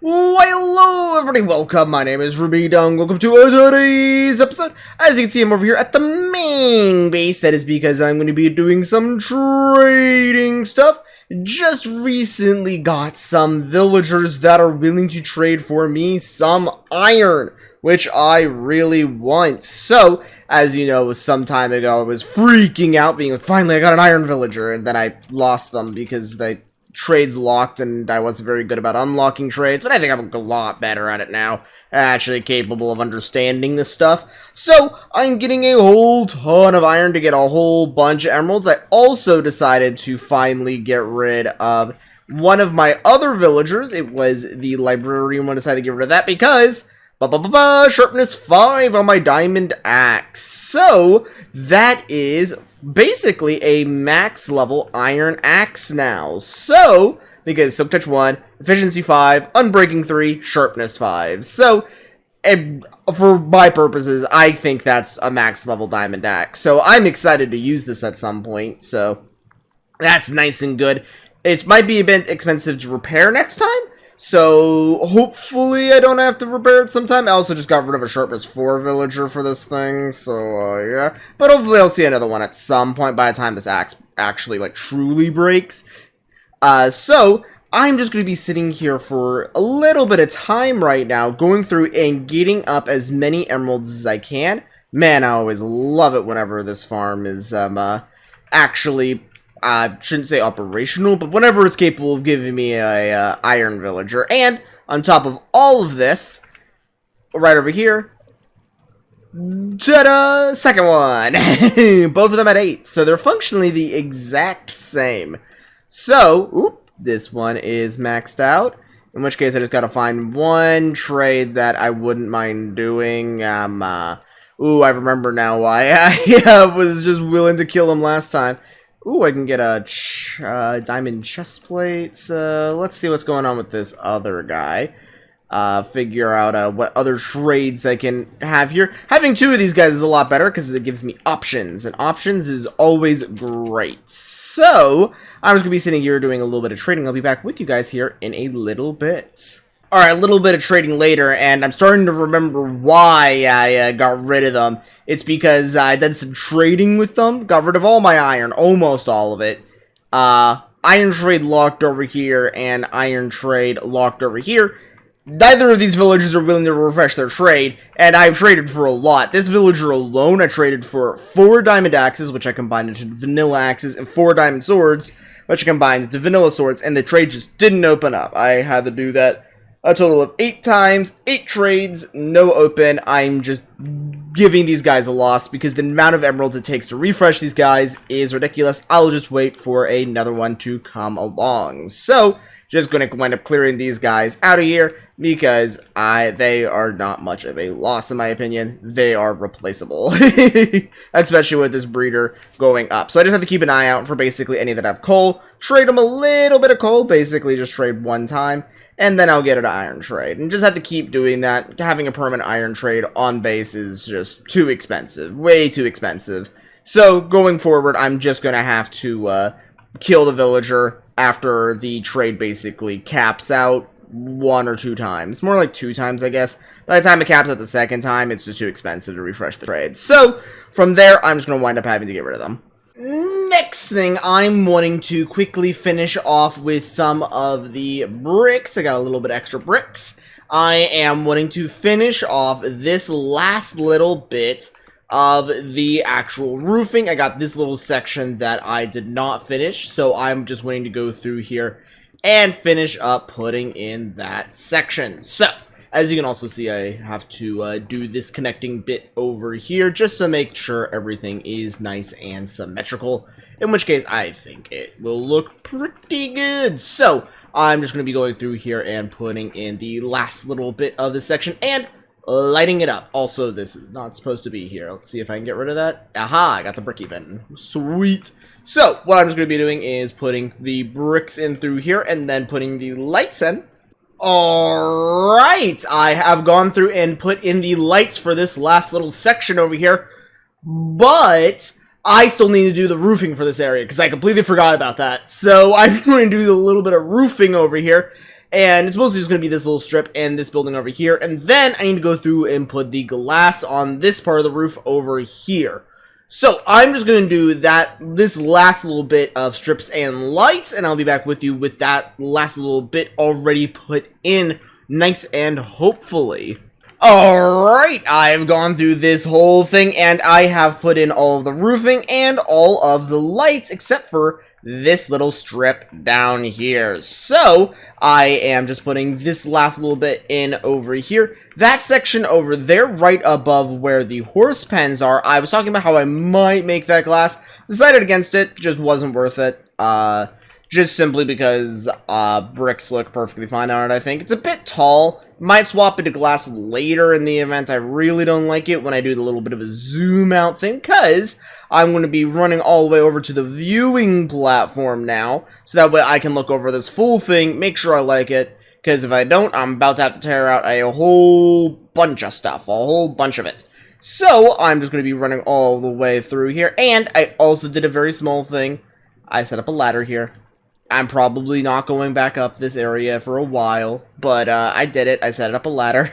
Why, hello everybody, welcome, my name is Rubydung, welcome to today's episode. As you can see, I'm over here at the main base. That is because I'm going to be doing some trading stuff. Just recently got some villagers that are willing to trade for me some iron, which I really want. So, as you know, some time ago, I was freaking out, being like, finally I got an iron villager, and then I lost them because they trades locked, and I wasn't very good about unlocking trades, but I think I'm a lot better at it now. Actually capable of understanding this stuff. So, I'm getting a whole ton of iron to get a whole bunch of emeralds. I also decided to finally get rid of one of my other villagers. It was the librarian. I decided to get rid of that because sharpness 5 on my diamond axe. So, that is basically a max level iron axe now. So, because silk touch 1, efficiency 5, unbreaking 3, sharpness 5. So, for my purposes, I think that's a max level diamond axe. So, I'm excited to use this at some point. So, that's nice and good. It might be a bit expensive to repair next time. So, hopefully I don't have to repair it sometime. I also just got rid of a sharpness 4 villager for this thing, so, yeah. But hopefully I'll see another one at some point by the time this axe actually, like, truly breaks. So, I'm just going to be sitting here for a little bit of time right now, going through and getting up as many emeralds as I can. Man, I always love it whenever this farm is, actually shouldn't say operational, but whenever it's capable of giving me a iron villager. And on top of all of this, right over here, ta-da! Second one! Both of them at 8, so they're functionally the exact same. So, this one is maxed out, in which case I just gotta find one trade that I wouldn't mind doing. I remember now why I was just willing to kill him last time. Ooh, I can get a diamond chest plate. So let's see what's going on with this other guy. Figure out what other trades I can have here. Having 2 of these guys is a lot better because it gives me options, and options is always great. So I'm just gonna be sitting here doing a little bit of trading. I'll be back with you guys here in a little bit. Alright, a little bit of trading later, and I'm starting to remember why I got rid of them. It's because I did some trading with them, got rid of all my iron, almost all of it. Iron trade locked over here, and iron trade locked over here. Neither of these villagers are willing to refresh their trade, and I've traded for a lot. This villager alone, I traded for 4 diamond axes, which I combined into vanilla axes, and 4 diamond swords, which I combined into vanilla swords, and the trade just didn't open up. I had to do that a total of 8 times, 8 trades, no open. I'm just giving these guys a loss because the amount of emeralds it takes to refresh these guys is ridiculous. I'll just wait for another one to come along. So, just going to wind up clearing these guys out of here because they are not much of a loss in my opinion. They are replaceable, especially with this breeder going up. So I just have to keep an eye out for basically any that have coal. Trade them a little bit of coal, basically just trade 1 time. And then I'll get an iron trade. And just have to keep doing that. Having a permanent iron trade on base is just too expensive. Way too expensive. So, going forward, I'm just going to have to kill the villager after the trade basically caps out 1 or 2 times. More like 2 times, I guess. By the time it caps out the 2nd time, it's just too expensive to refresh the trade. So, from there, I'm just going to wind up having to get rid of them. Next thing, I'm wanting to quickly finish off with some of the bricks. I got a little bit extra bricks. I am wanting to finish off this last little bit of the actual roofing. I got this little section that I did not finish, so I'm just wanting to go through here and finish up putting in that section. So, as you can also see, I have to do this connecting bit over here just to make sure everything is nice and symmetrical, in which case I think it will look pretty good. So, I'm just going to be going through here and putting in the last little bit of this section and lighting it up. Also, this is not supposed to be here. Let's see if I can get rid of that. Aha, I got the brick even. Sweet. So, what I'm just going to be doing is putting the bricks in through here and then putting the lights in. Alright, I have gone through and put in the lights for this last little section over here, but I still need to do the roofing for this area, because I completely forgot about that. So I'm going to do a little bit of roofing over here, And it's mostly just going to be this little strip and this building over here. And then I need to go through and put the glass on this part of the roof over here. So I'm just going to do this last little bit of strips and lights, and I'll be back with you with that last little bit already put in nice and hopefully. Alright, I've gone through this whole thing, and I have put in all of the roofing and all of the lights, except for this little strip down here. So, I am just putting this last little bit in over here. That section over there, right above where the horse pens are, I was talking about how I might make that glass. Decided against it, just wasn't worth it. Just simply because bricks look perfectly fine on it, I think. It's a bit tall. Might swap it to glass later in the event. I really don't like it when I do the little bit of a zoom out thing, because I'm going to be running all the way over to the viewing platform now, so that way I can look over this full thing, make sure I like it, because if I don't, I'm about to have to tear out a whole bunch of stuff, a whole bunch of it. So, I'm just going to be running all the way through here, and I also did a very small thing. I set up a ladder here. I'm probably not going back up this area for a while, but I did it. I set up a ladder.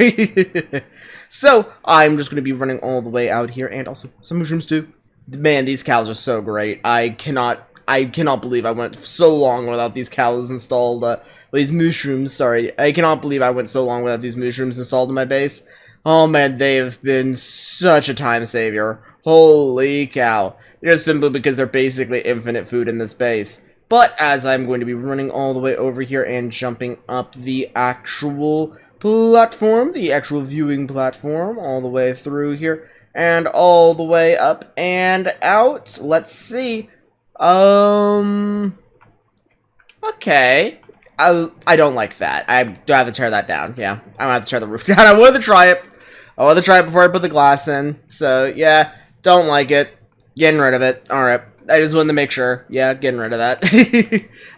So, I'm just going to be running all the way out here, and also some mushrooms too. Man, these cows are so great. I cannot believe I went so long without these cows installed, these mushrooms, sorry. I cannot believe I went so long without these mushrooms installed in my base. Oh man, they have been such a time savior. Holy cow. Just simply because they're basically infinite food in this base. But as I'm going to be running all the way over here and jumping up the actual platform, the actual viewing platform, all the way through here, and all the way up and out. Let's see. Okay. I don't like that. Do I have to tear that down? Yeah, I'm gonna have to tear the roof down. I wanted to try it. I wanted to try it before I put the glass in. So, yeah, don't like it. Getting rid of it. Alright. I just wanted to make sure. Yeah, getting rid of that.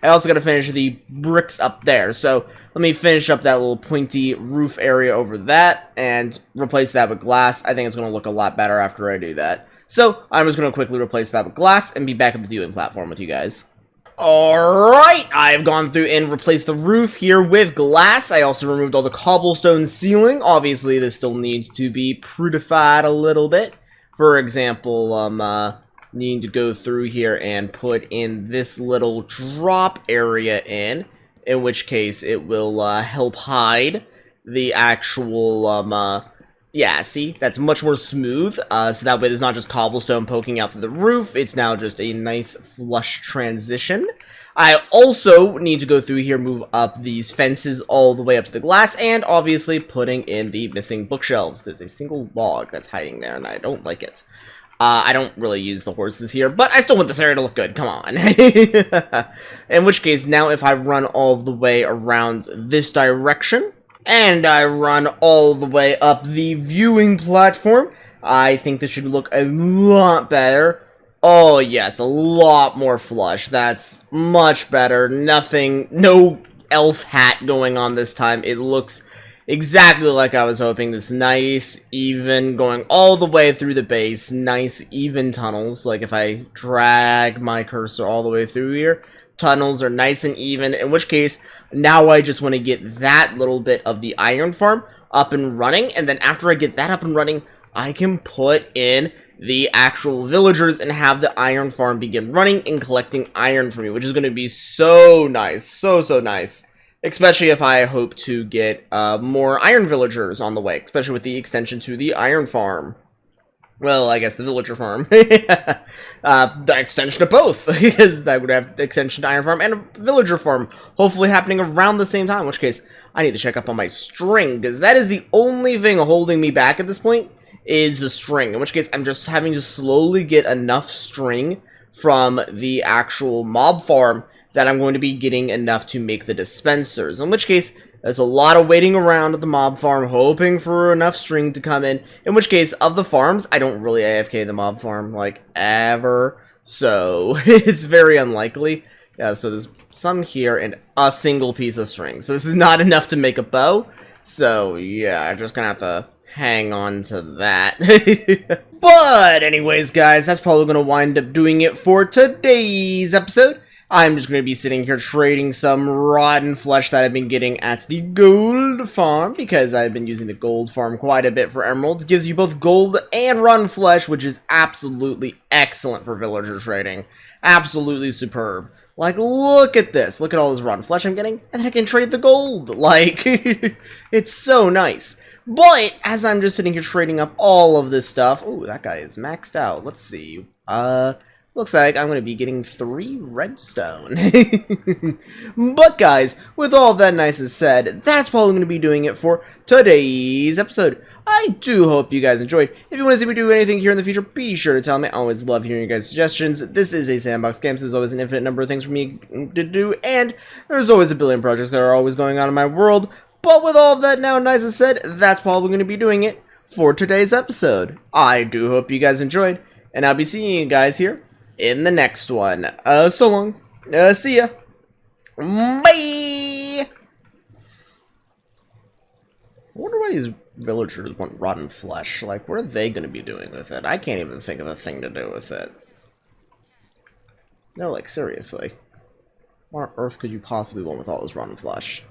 I also gotta finish the bricks up there. So, let me finish up that little pointy roof area over that and replace that with glass. I think it's gonna look a lot better after I do that. So, I'm just gonna quickly replace that with glass and be back at the viewing platform with you guys. Alright, I've gone through and replaced the roof here with glass. I also removed all the cobblestone ceiling. Obviously, this still needs to be prettified a little bit. For example, needing to go through here and put in this little drop area in which case it will help hide the actual, yeah, see, that's much more smooth, so that way there's not just cobblestone poking out through the roof, it's now just a nice flush transition. I also need to go through here, move up these fences all the way up to the glass, and obviously putting in the missing bookshelves. There's a single log that's hiding there, and I don't like it. I don't really use the horses here, but I still want this area to look good, come on. In which case, now if I run all the way around this direction, and I run all the way up the viewing platform, I think this should look a lot better. Oh yes, a lot more flush. That's much better. Nothing, no elf hat going on this time. It looks exactly like I was hoping. This nice, even, going all the way through the base, nice, even tunnels. Like if I drag my cursor all the way through here, tunnels are nice and even, in which case, now I just want to get that little bit of the iron farm up and running, and then after I get that up and running, I can put in the actual villagers and have the iron farm begin running and collecting iron for me, which is going to be so nice, so nice. Especially if I hope to get more iron villagers on the way, especially with the extension to the iron farm. Well, I guess the villager farm. The extension of both, because that would have the extension to iron farm and a villager farm, hopefully happening around the same time, in which case I need to check up on my string, because that is the only thing holding me back at this point, is the string, in which case I'm just having to slowly get enough string from the actual mob farm that I'm going to be getting enough to make the dispensers, in which case there's a lot of waiting around at the mob farm hoping for enough string to come in which case of the farms I don't really AFK the mob farm like ever, so it's very unlikely. Yeah, so there's some here and a single piece of string, so this is not enough to make a bow, so yeah, I'm just gonna have to hang on to that. But anyways guys, that's probably gonna wind up doing it for today's episode. I'm just going to be sitting here trading some rotten flesh that I've been getting at the gold farm, because I've been using the gold farm quite a bit for emeralds. It gives you both gold and rotten flesh, which is absolutely excellent for villager trading. Absolutely superb. Like, look at this. Look at all this rotten flesh I'm getting, and then I can trade the gold. Like, it's so nice. But, as I'm just sitting here trading up all of this stuff... Ooh, that guy is maxed out. Let's see. Looks like I'm going to be getting 3 redstone. But guys, with all of that nice and said, that's probably going to be doing it for today's episode. I do hope you guys enjoyed. If you want to see me do anything here in the future, be sure to tell me. I always love hearing your guys' suggestions. This is a sandbox game, so there's always an infinite number of things for me to do, and there's always a billion projects that are always going on in my world. But with all of that now nice and said, that's probably going to be doing it for today's episode. I do hope you guys enjoyed, and I'll be seeing you guys here in the next one. So long. See ya. Bye. I wonder why these villagers want rotten flesh. Like, what are they going to be doing with it? I can't even think of a thing to do with it. No, like, seriously. What on earth could you possibly want with all this rotten flesh?